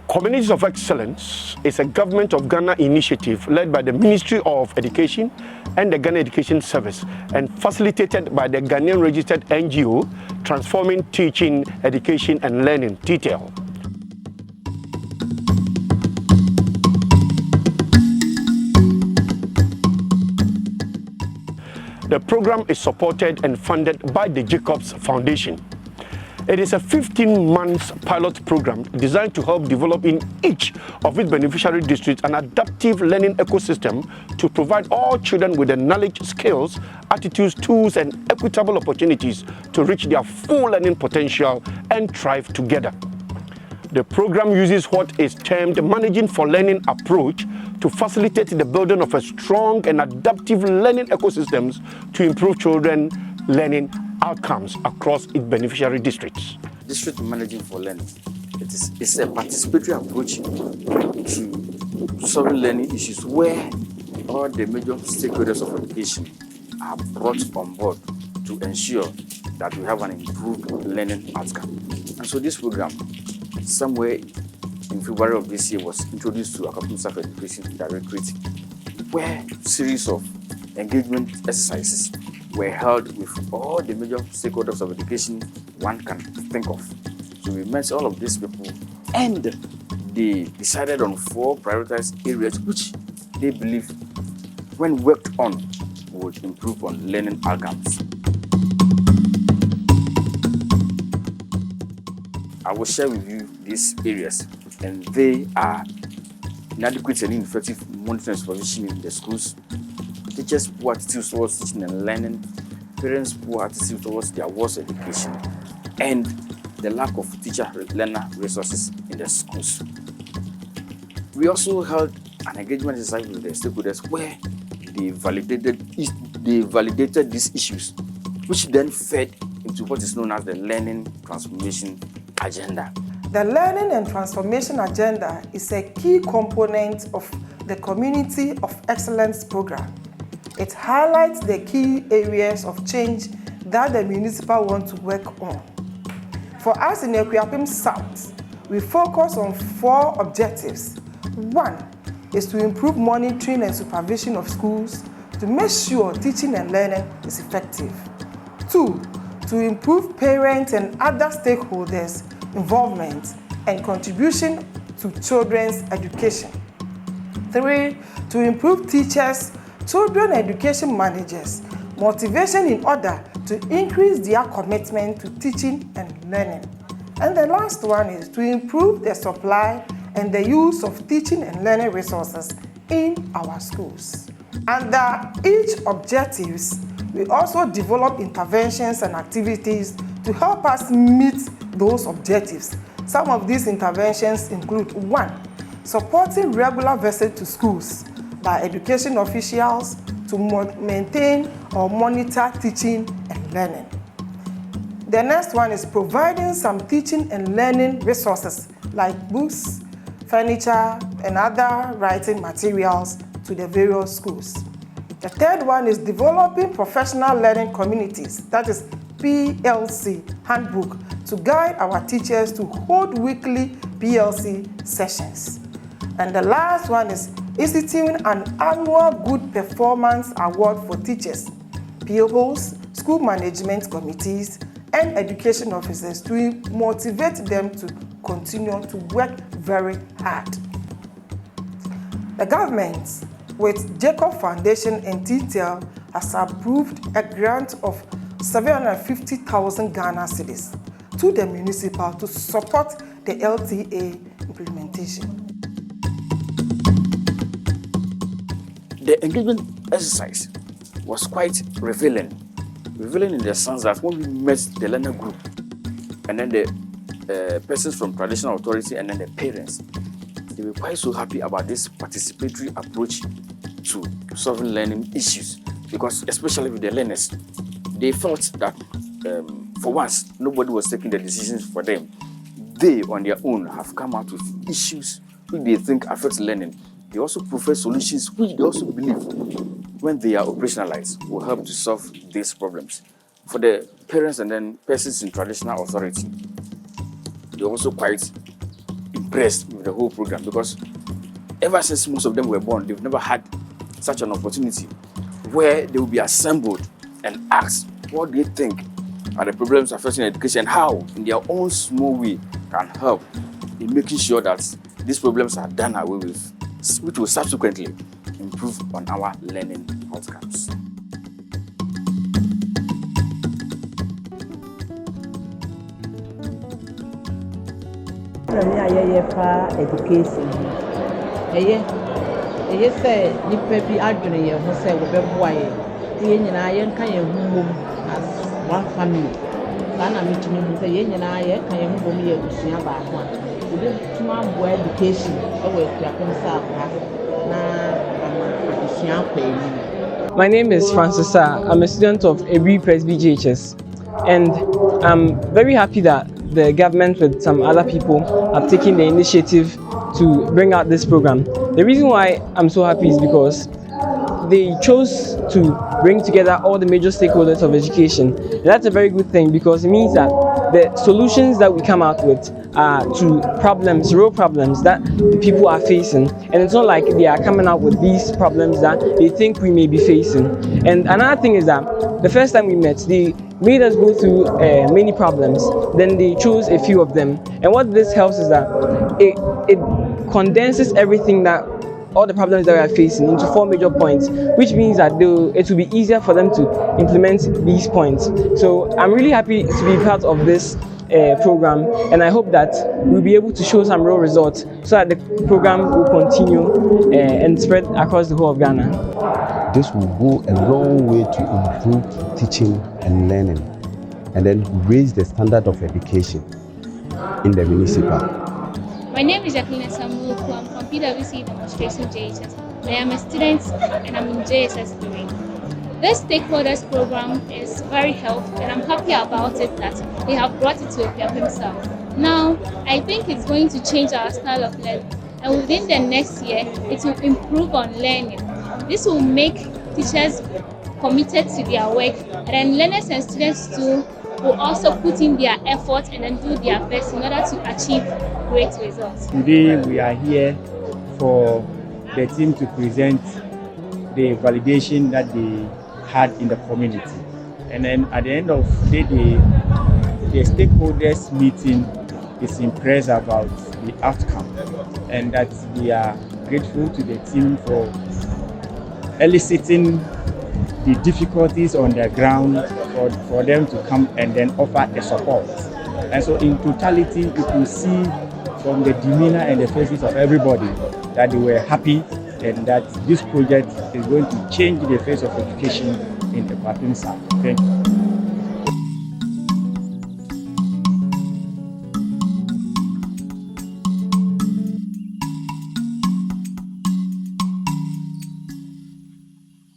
Communities of Excellence is a Government of Ghana initiative led by the Ministry of Education and the Ghana Education Service and facilitated by the Ghanaian registered NGO Transforming Teaching, Education and Learning, T-TEL. The program is supported and funded by the Jacobs Foundation. It is a 15-month pilot program designed to help develop in each of its beneficiary districts an adaptive learning ecosystem to provide all children with the knowledge, skills, attitudes, tools, and equitable opportunities to reach their full learning potential and thrive together. The program uses what is termed Managing for Learning approach to facilitate the building of a strong and adaptive learning ecosystems to improve children's learning outcomes across its beneficiary districts. District Managing for Learning. It's a participatory approach to solving learning issues where all the major stakeholders of education are brought on board to ensure that we have an improved learning outcome. And so this program, somewhere in February of this year, was introduced to Akuapem South Education Directorate, where a series of engagement exercises were held with all the major stakeholders of education one can think of. So we met all of these people and they decided on 4 prioritized areas which they believe, when worked on, would improve on learning outcomes. I will share with you these areas, and they are inadequate and ineffective monitoring and supervision in the schools, teachers' poor attitudes towards teaching and learning, parents' poor attitude towards their worst education, and the lack of teacher-learner resources in the schools. We also held an engagement exercise with the stakeholders where they validated these issues, which then fed into what is known as the Learning Transformation Agenda. The Learning and Transformation Agenda is a key component of the Community of Excellence program. It highlights the key areas of change that the municipal wants to work on. For us in Akuapem South, we focus on 4 objectives. 1 is to improve monitoring and supervision of schools to make sure teaching and learning is effective. 2, to improve parents and other stakeholders' involvement and contribution to children's education. 3, to improve teachers, children education managers' motivation in order to increase their commitment to teaching and learning. And the last one is to improve the supply and the use of teaching and learning resources in our schools. Under each objectives, we also develop interventions and activities to help us meet those objectives. Some of these interventions include 1, supporting regular visits to schools by education officials to maintain or monitor teaching and learning. The next one is providing some teaching and learning resources like books, furniture, and other writing materials to the various schools. The third one is developing professional learning communities, that is PLC handbook, to guide our teachers to hold weekly PLC sessions. And the last one is instituting an annual Good Performance Award for teachers, pupils, school management committees, and education officers to motivate them to continue to work very hard. The government, with Jacobs Foundation and T-TEL, has approved a grant of 750,000 Ghana cedis to the municipal to support the LTA implementation. The engagement exercise was quite revealing in the sense that when we met the learner group and then the persons from traditional authority and then the parents, they were quite so happy about this participatory approach to solving learning issues, because especially with the learners, they felt that for once nobody was taking the decisions for them. They on their own have come out with issues which they think affect learning. They also prefer solutions which they also believe, when they are operationalized, will help to solve these problems. For the parents and then persons in traditional authority, they also quite impressed with the whole program, because ever since most of them were born, they've never had such an opportunity where they will be assembled and asked what they think are the problems affecting education, how in their own small way can help in making sure that these problems are done away with, which will subsequently improve on our learning outcomes. Education. Say nipa bi adwene ye ho say wo beboa ye. Ye nyina ye nka ye hu as one family. Sana mitumi hu say ye nyina ye ka ye hu bom ye usua ba ho. We tuma boa education e we Akuapem South na ama usua kwa eni. My name is Francis. I'm a student of Ebri Presby GHS, and I'm very happy that the government with some other people have taken the initiative to bring out this program. The reason why I'm so happy is because they chose to bring together all the major stakeholders of education. And that's a very good thing, because it means that the solutions that we come out with are to problems, real problems that the people are facing. And it's not like they are coming out with these problems that they think we may be facing. And another thing is that the first time we met, they made us go through many problems, then they chose a few of them. And what this helps is that it condenses everything that all the problems that we are facing into 4 major points, which means that it will be easier for them to implement these points. So I'm really happy to be part of this program, and I hope that we'll be able to show some real results so that the program will continue and spread across the whole of Ghana. This will go a long way to improve teaching and learning, and then raise the standard of education in the municipal. My name is Jacqueline Samuel. I'm from PwC Demonstration JSS. I am a student and I'm in JSS 3. This stakeholders program is very helpful, and I'm happy about it that they have brought it to Akuapem South. Now, I think it's going to change our style of learning, and within the next year, it will improve on learning. This will make teachers committed to their work, and then learners and students too will also put in their effort and then do their best in order to achieve great results. Today we are here for the team to present the validation that they had in the community. And then at the end of the day, the stakeholders meeting is impressed about the outcome, and that we are grateful to the team for eliciting the difficulties on the ground for them to come and then offer the support. And so in totality, you can see from the demeanor and the faces of everybody that they were happy, and that this project is going to change the face of education in the Akuapem South. Thank you.